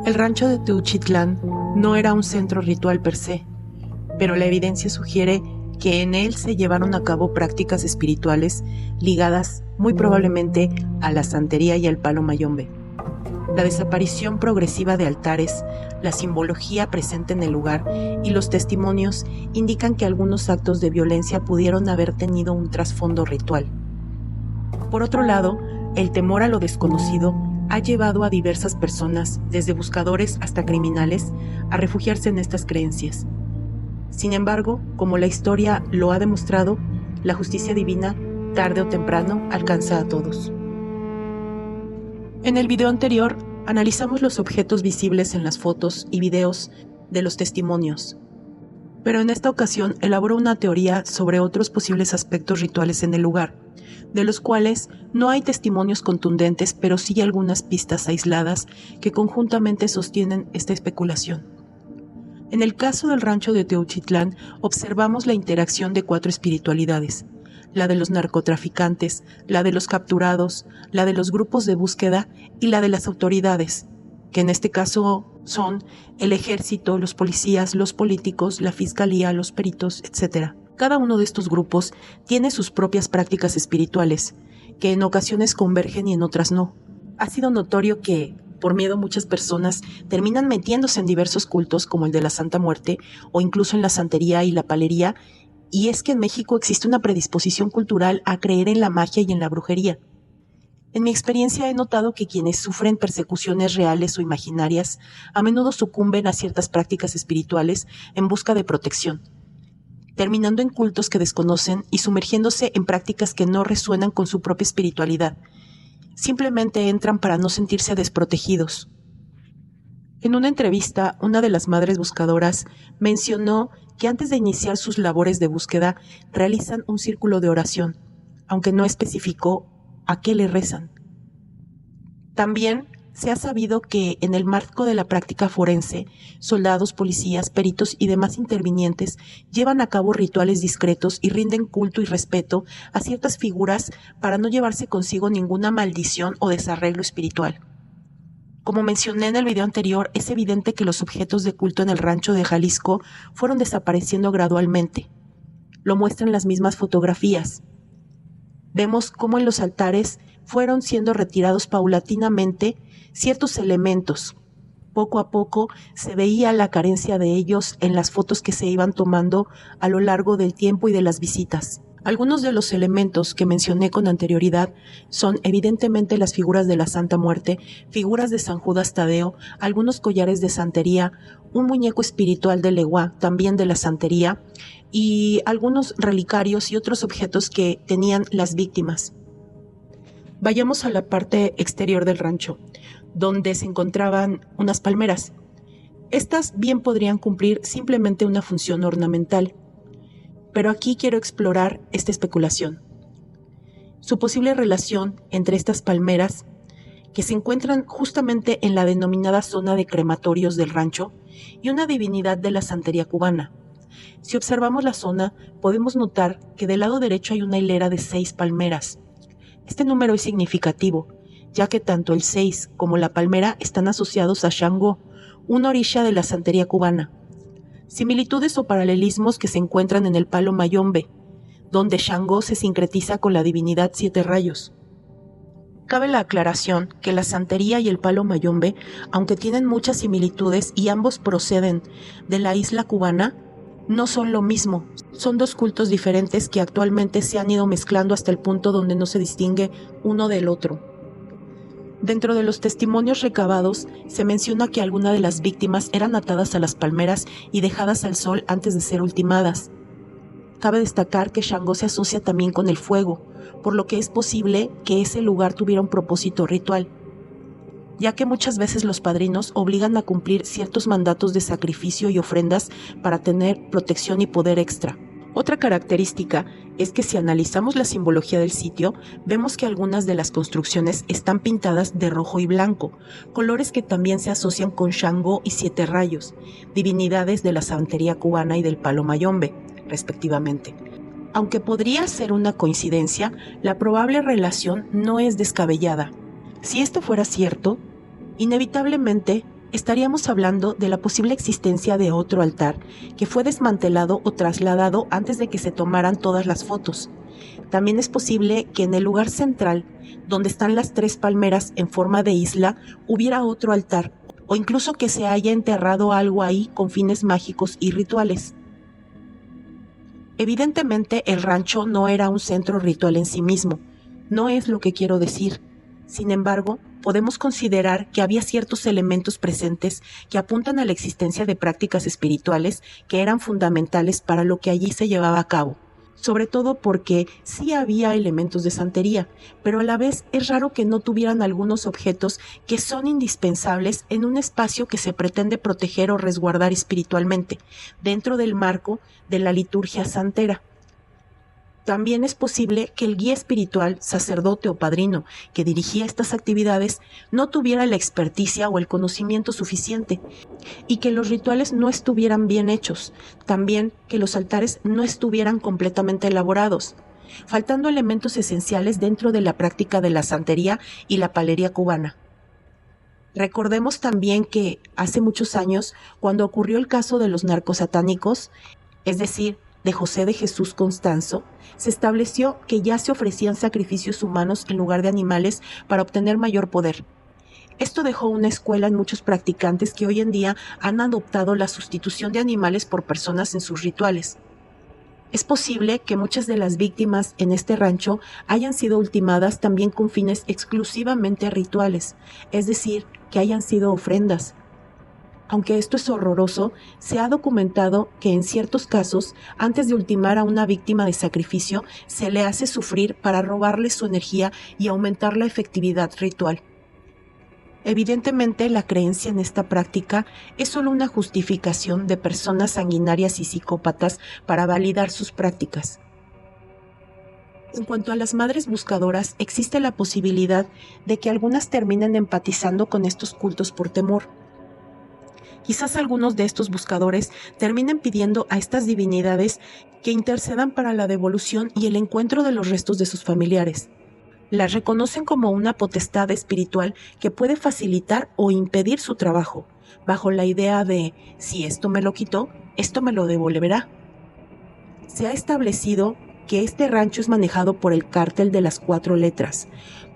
El rancho de Teuchitlán no era un centro ritual per se, pero la evidencia sugiere que en él se llevaron a cabo prácticas espirituales ligadas muy probablemente a la santería y al palo mayombe. La desaparición progresiva de altares, la simbología presente en el lugar y los testimonios indican que algunos actos de violencia pudieron haber tenido un trasfondo ritual. Por otro lado, el temor a lo desconocido ha llevado a diversas personas, desde buscadores hasta criminales, a refugiarse en estas creencias. Sin embargo, como la historia lo ha demostrado, la justicia divina, tarde o temprano, alcanza a todos. En el video anterior, analizamos los objetos visibles en las fotos y videos de los testimonios, pero en esta ocasión elaboró una teoría sobre otros posibles aspectos rituales en el lugar, de los cuales no hay testimonios contundentes, pero sí algunas pistas aisladas que conjuntamente sostienen esta especulación. En el caso del rancho de Teuchitlán, observamos la interacción de 4 espiritualidades: la de los narcotraficantes, la de los capturados, la de los grupos de búsqueda y la de las autoridades, que en este caso son el ejército, los policías, los políticos, la fiscalía, los peritos, etc. Cada uno de estos grupos tiene sus propias prácticas espirituales, que en ocasiones convergen y en otras no. Ha sido notorio que, por miedo, muchas personas terminan metiéndose en diversos cultos como el de la Santa Muerte o incluso en la santería y la palería, y es que en México existe una predisposición cultural a creer en la magia y en la brujería. En mi experiencia he notado que quienes sufren persecuciones reales o imaginarias a menudo sucumben a ciertas prácticas espirituales en busca de protección, terminando en cultos que desconocen y sumergiéndose en prácticas que no resuenan con su propia espiritualidad. Simplemente entran para no sentirse desprotegidos. En una entrevista, una de las madres buscadoras mencionó que antes de iniciar sus labores de búsqueda realizan un círculo de oración, aunque no especificó a qué le rezan. También se ha sabido que en el marco de la práctica forense, soldados, policías, peritos y demás intervinientes llevan a cabo rituales discretos y rinden culto y respeto a ciertas figuras para no llevarse consigo ninguna maldición o desarreglo espiritual. Como mencioné en el video anterior, es evidente que los objetos de culto en el rancho de Jalisco fueron desapareciendo gradualmente. Lo muestran las mismas fotografías. Vemos cómo en los altares fueron siendo retirados paulatinamente ciertos elementos. Poco a poco se veía la carencia de ellos en las fotos que se iban tomando a lo largo del tiempo y de las visitas. Algunos de los elementos que mencioné con anterioridad son evidentemente las figuras de la Santa Muerte, figuras de San Judas Tadeo, algunos collares de santería, un muñeco espiritual de Legua, también de la santería, y algunos relicarios y otros objetos que tenían las víctimas. Vayamos a la parte exterior del rancho, donde se encontraban unas palmeras. Estas bien podrían cumplir simplemente una función ornamental, pero aquí quiero explorar esta especulación. Su posible relación entre estas palmeras, que se encuentran justamente en la denominada zona de crematorios del rancho, y una divinidad de la santería cubana. Si observamos la zona, podemos notar que del lado derecho hay una hilera de 6 palmeras. Este número es significativo, ya que tanto el 6 como la palmera están asociados a Shango, un orisha de la santería cubana. Similitudes o paralelismos que se encuentran en el palo mayombe, donde Shango se sincretiza con la divinidad 7 rayos. Cabe la aclaración que la santería y el palo mayombe, aunque tienen muchas similitudes y ambos proceden de la isla cubana, no son lo mismo. Son 2 cultos diferentes que actualmente se han ido mezclando hasta el punto donde no se distingue uno del otro. Dentro de los testimonios recabados, se menciona que algunas de las víctimas eran atadas a las palmeras y dejadas al sol antes de ser ultimadas. Cabe destacar que Shango se asocia también con el fuego, por lo que es posible que ese lugar tuviera un propósito ritual, ya que muchas veces los padrinos obligan a cumplir ciertos mandatos de sacrificio y ofrendas para tener protección y poder extra. Otra característica es que si analizamos la simbología del sitio, vemos que algunas de las construcciones están pintadas de rojo y blanco, colores que también se asocian con Shango y 7 rayos, divinidades de la santería cubana y del palo mayombe, respectivamente. Aunque podría ser una coincidencia, la probable relación no es descabellada. Si esto fuera cierto, inevitablemente estaríamos hablando de la posible existencia de otro altar que fue desmantelado o trasladado antes de que se tomaran todas las fotos. También es posible que en el lugar central, donde están las 3 palmeras en forma de isla, hubiera otro altar, o incluso que se haya enterrado algo ahí con fines mágicos y rituales. Evidentemente, el rancho no era un centro ritual en sí mismo, no es lo que quiero decir. Sin embargo, podemos considerar que había ciertos elementos presentes que apuntan a la existencia de prácticas espirituales que eran fundamentales para lo que allí se llevaba a cabo. Sobre todo porque sí había elementos de santería, pero a la vez es raro que no tuvieran algunos objetos que son indispensables en un espacio que se pretende proteger o resguardar espiritualmente, dentro del marco de la liturgia santera. También es posible que el guía espiritual, sacerdote o padrino que dirigía estas actividades no tuviera la experticia o el conocimiento suficiente y que los rituales no estuvieran bien hechos, también que los altares no estuvieran completamente elaborados, faltando elementos esenciales dentro de la práctica de la santería y la palería cubana. Recordemos también que hace muchos años, cuando ocurrió el caso de los narcosatánicos, es decir, de José de Jesús Constanzo, se estableció que ya se ofrecían sacrificios humanos en lugar de animales para obtener mayor poder. Esto dejó una escuela en muchos practicantes que hoy en día han adoptado la sustitución de animales por personas en sus rituales. Es posible que muchas de las víctimas en este rancho hayan sido ultimadas también con fines exclusivamente rituales, es decir, que hayan sido ofrendas. Aunque esto es horroroso, se ha documentado que en ciertos casos, antes de ultimar a una víctima de sacrificio, se le hace sufrir para robarle su energía y aumentar la efectividad ritual. Evidentemente, la creencia en esta práctica es solo una justificación de personas sanguinarias y psicópatas para validar sus prácticas. En cuanto a las madres buscadoras, existe la posibilidad de que algunas terminen empatizando con estos cultos por temor. Quizás algunos de estos buscadores terminen pidiendo a estas divinidades que intercedan para la devolución y el encuentro de los restos de sus familiares. Las reconocen como una potestad espiritual que puede facilitar o impedir su trabajo, bajo la idea de, si esto me lo quitó, esto me lo devolverá. Se ha establecido que este rancho es manejado por el cártel de las 4 letras,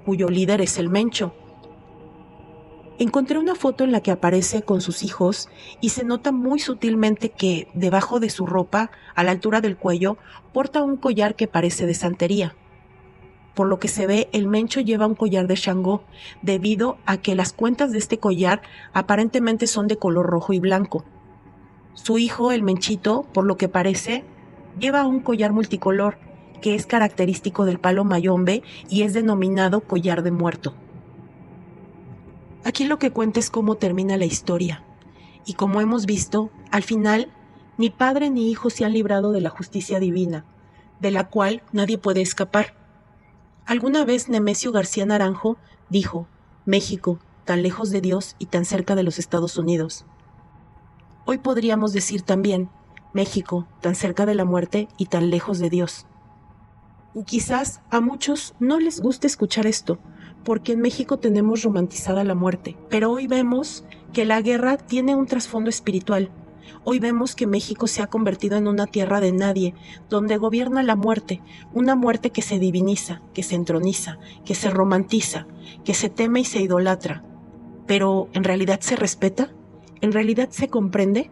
cuyo líder es el Mencho. Encontré una foto en la que aparece con sus hijos y se nota muy sutilmente que, debajo de su ropa, a la altura del cuello, porta un collar que parece de santería. Por lo que se ve, el Mencho lleva un collar de Shango, debido a que las cuentas de este collar aparentemente son de color rojo y blanco. Su hijo, el Menchito, por lo que parece, lleva un collar multicolor, que es característico del palo mayombe y es denominado collar de muerto. Aquí lo que cuenta es cómo termina la historia, y como hemos visto, al final, ni padre ni hijo se han librado de la justicia divina, de la cual nadie puede escapar. Alguna vez Nemesio García Naranjo dijo, México, tan lejos de Dios y tan cerca de los Estados Unidos. Hoy podríamos decir también, México, tan cerca de la muerte y tan lejos de Dios. Y quizás a muchos no les guste escuchar esto, porque en México tenemos romantizada la muerte, pero hoy vemos que la guerra tiene un trasfondo espiritual. Hoy vemos que México se ha convertido en una tierra de nadie, donde gobierna la muerte, una muerte que se diviniza, que se entroniza, que se romantiza, que se teme y se idolatra. Pero, ¿en realidad se respeta? ¿En realidad se comprende?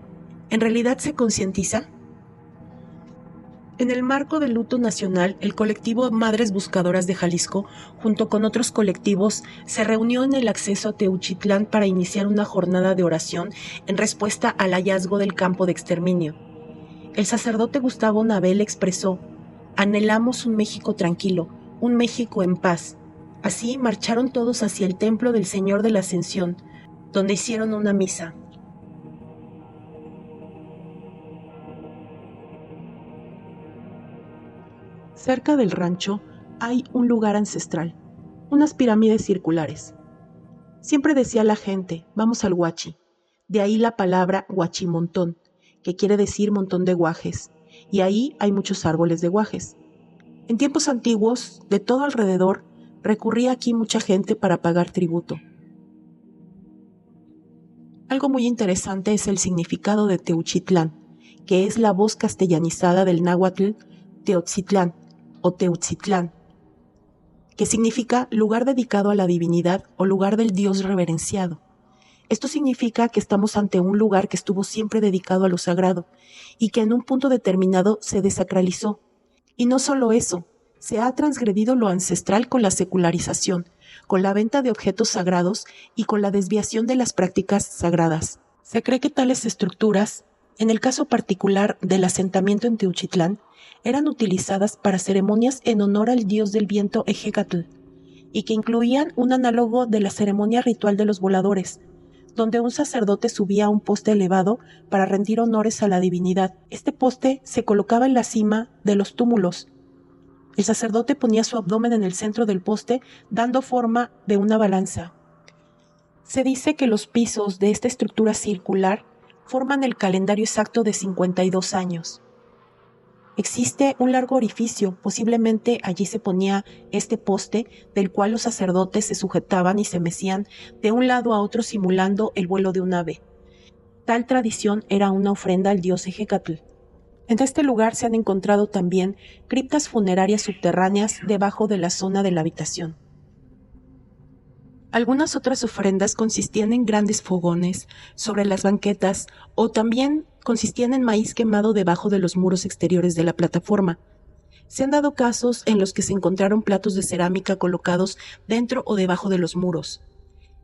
¿En realidad se concientiza? En el marco del luto nacional, el colectivo Madres Buscadoras de Jalisco, junto con otros colectivos, se reunió en el acceso a Teuchitlán para iniciar una jornada de oración en respuesta al hallazgo del campo de exterminio. El sacerdote Gustavo Nabel expresó, anhelamos un México tranquilo, un México en paz. Así marcharon todos hacia el templo del Señor de la Ascensión, donde hicieron una misa. Cerca del rancho hay un lugar ancestral, unas pirámides circulares. Siempre decía la gente, vamos al Huachi, de ahí la palabra huachimontón, que quiere decir montón de guajes, y ahí hay muchos árboles de guajes. En tiempos antiguos, de todo alrededor, recurría aquí mucha gente para pagar tributo. Algo muy interesante es el significado de Teuchitlán, que es la voz castellanizada del náhuatl Teotzitlán o Teutzitlán, que significa lugar dedicado a la divinidad o lugar del Dios reverenciado. Esto significa que estamos ante un lugar que estuvo siempre dedicado a lo sagrado y que en un punto determinado se desacralizó. Y no solo eso, se ha transgredido lo ancestral con la secularización, con la venta de objetos sagrados y con la desviación de las prácticas sagradas. Se cree que tales estructuras, en el caso particular del asentamiento en Teuchitlán, eran utilizadas para ceremonias en honor al dios del viento Ejecatl, y que incluían un análogo de la ceremonia ritual de los voladores, donde un sacerdote subía a un poste elevado para rendir honores a la divinidad. Este poste se colocaba en la cima de los túmulos. El sacerdote ponía su abdomen en el centro del poste, dando forma de una balanza. Se dice que los pisos de esta estructura circular forman el calendario exacto de 52 años. Existe un largo orificio, posiblemente allí se ponía este poste, del cual los sacerdotes se sujetaban y se mecían de un lado a otro simulando el vuelo de un ave. Tal tradición era una ofrenda al dios Ejecatl. En este lugar se han encontrado también criptas funerarias subterráneas debajo de la zona de la habitación. Algunas otras ofrendas consistían en grandes fogones sobre las banquetas o también consistían en maíz quemado debajo de los muros exteriores de la plataforma. Se han dado casos en los que se encontraron platos de cerámica colocados dentro o debajo de los muros.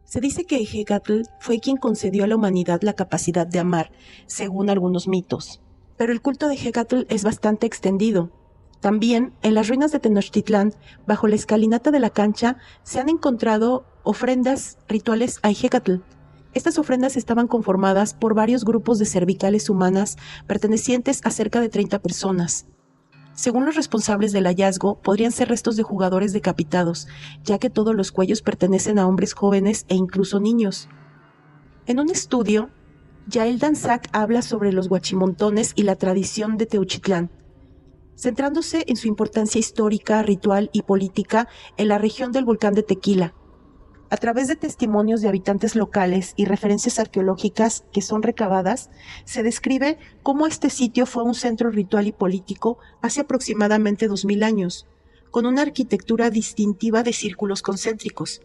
Se dice que Ejecatl fue quien concedió a la humanidad la capacidad de amar, según algunos mitos. Pero el culto de Ejecatl es bastante extendido. También, en las ruinas de Tenochtitlán, bajo la escalinata de la cancha, se han encontrado ofrendas rituales a Ejecatl. Estas ofrendas estaban conformadas por varios grupos de cervicales humanas pertenecientes a cerca de 30 personas. Según los responsables del hallazgo, podrían ser restos de jugadores decapitados, ya que todos los cuellos pertenecen a hombres jóvenes e incluso niños. En un estudio, Yael Danzac habla sobre los huachimontones y la tradición de Teuchitlán, centrándose en su importancia histórica, ritual y política en la región del volcán de Tequila. A través de testimonios de habitantes locales y referencias arqueológicas que son recabadas, se describe cómo este sitio fue un centro ritual y político hace aproximadamente 2000 años, con una arquitectura distintiva de círculos concéntricos.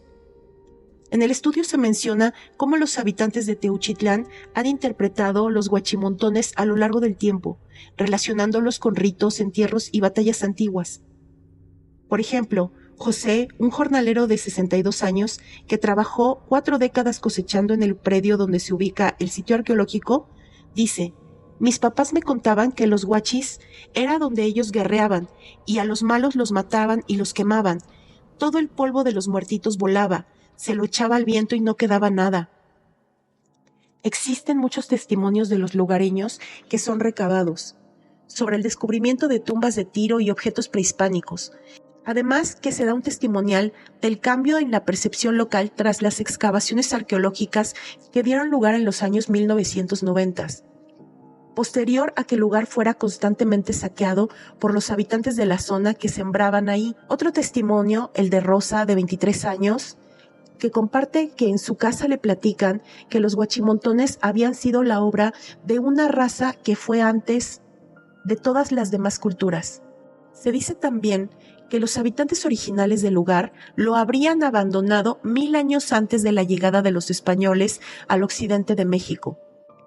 En el estudio se menciona cómo los habitantes de Teuchitlán han interpretado los huachimontones a lo largo del tiempo, relacionándolos con ritos, entierros y batallas antiguas. Por ejemplo, José, un jornalero de 62 años que trabajó 4 décadas cosechando en el predio donde se ubica el sitio arqueológico, dice: «Mis papás me contaban que los huachis era donde ellos guerreaban y a los malos los mataban y los quemaban. Todo el polvo de los muertitos volaba, se lo echaba al viento y no quedaba nada». Existen muchos testimonios de los lugareños que son recabados sobre el descubrimiento de tumbas de tiro y objetos prehispánicos. Además que se da un testimonial del cambio en la percepción local tras las excavaciones arqueológicas que dieron lugar en los años 1990, posterior a que el lugar fuera constantemente saqueado por los habitantes de la zona que sembraban ahí. Otro testimonio, el de Rosa, de 23 años, que comparte que en su casa le platican que los huachimontones habían sido la obra de una raza que fue antes de todas las demás culturas. Se dice también que los habitantes originales del lugar lo habrían abandonado 1000 años antes de la llegada de los españoles al occidente de México.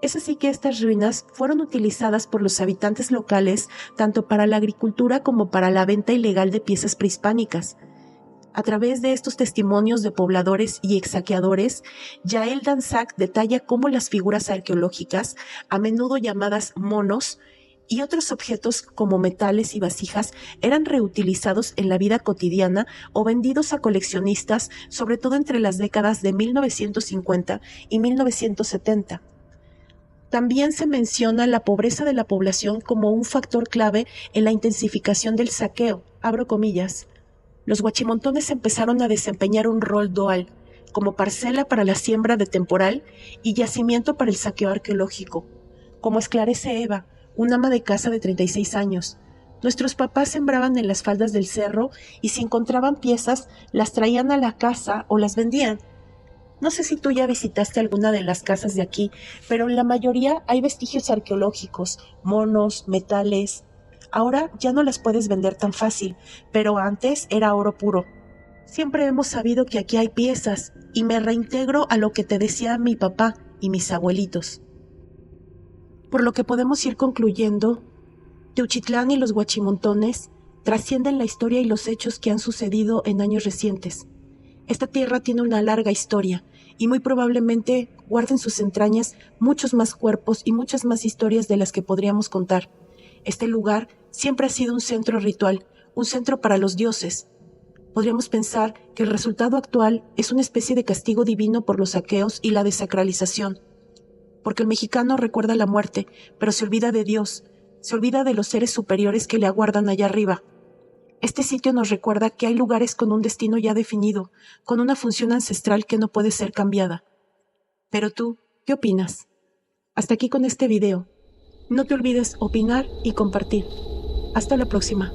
Es así que estas ruinas fueron utilizadas por los habitantes locales tanto para la agricultura como para la venta ilegal de piezas prehispánicas. A través de estos testimonios de pobladores y exsaqueadores, Yael Danzac detalla cómo las figuras arqueológicas, a menudo llamadas monos, y otros objetos como metales y vasijas eran reutilizados en la vida cotidiana o vendidos a coleccionistas, sobre todo entre las décadas de 1950 y 1970. También se menciona la pobreza de la población como un factor clave en la intensificación del saqueo, abro comillas. Los huachimontones empezaron a desempeñar un rol dual, como parcela para la siembra de temporal y yacimiento para el saqueo arqueológico. Como esclarece Eva, un ama de casa de 36 años. Nuestros papás sembraban en las faldas del cerro y si encontraban piezas, las traían a la casa o las vendían. No sé si tú ya visitaste alguna de las casas de aquí, pero en la mayoría hay vestigios arqueológicos, monos, metales. Ahora ya no las puedes vender tan fácil, pero antes era oro puro. Siempre hemos sabido que aquí hay piezas, y me reintegro a lo que te decía mi papá y mis abuelitos. Por lo que podemos ir concluyendo, Teuchitlán y los Huachimontones trascienden la historia y los hechos que han sucedido en años recientes. Esta tierra tiene una larga historia y muy probablemente guarda en sus entrañas muchos más cuerpos y muchas más historias de las que podríamos contar. Este lugar siempre ha sido un centro ritual, un centro para los dioses. Podríamos pensar que el resultado actual es una especie de castigo divino por los saqueos y la desacralización, porque el mexicano recuerda la muerte, pero se olvida de Dios, se olvida de los seres superiores que le aguardan allá arriba. Este sitio nos recuerda que hay lugares con un destino ya definido, con una función ancestral que no puede ser cambiada. Pero tú, ¿qué opinas? Hasta aquí con este video. No te olvides opinar y compartir. Hasta la próxima.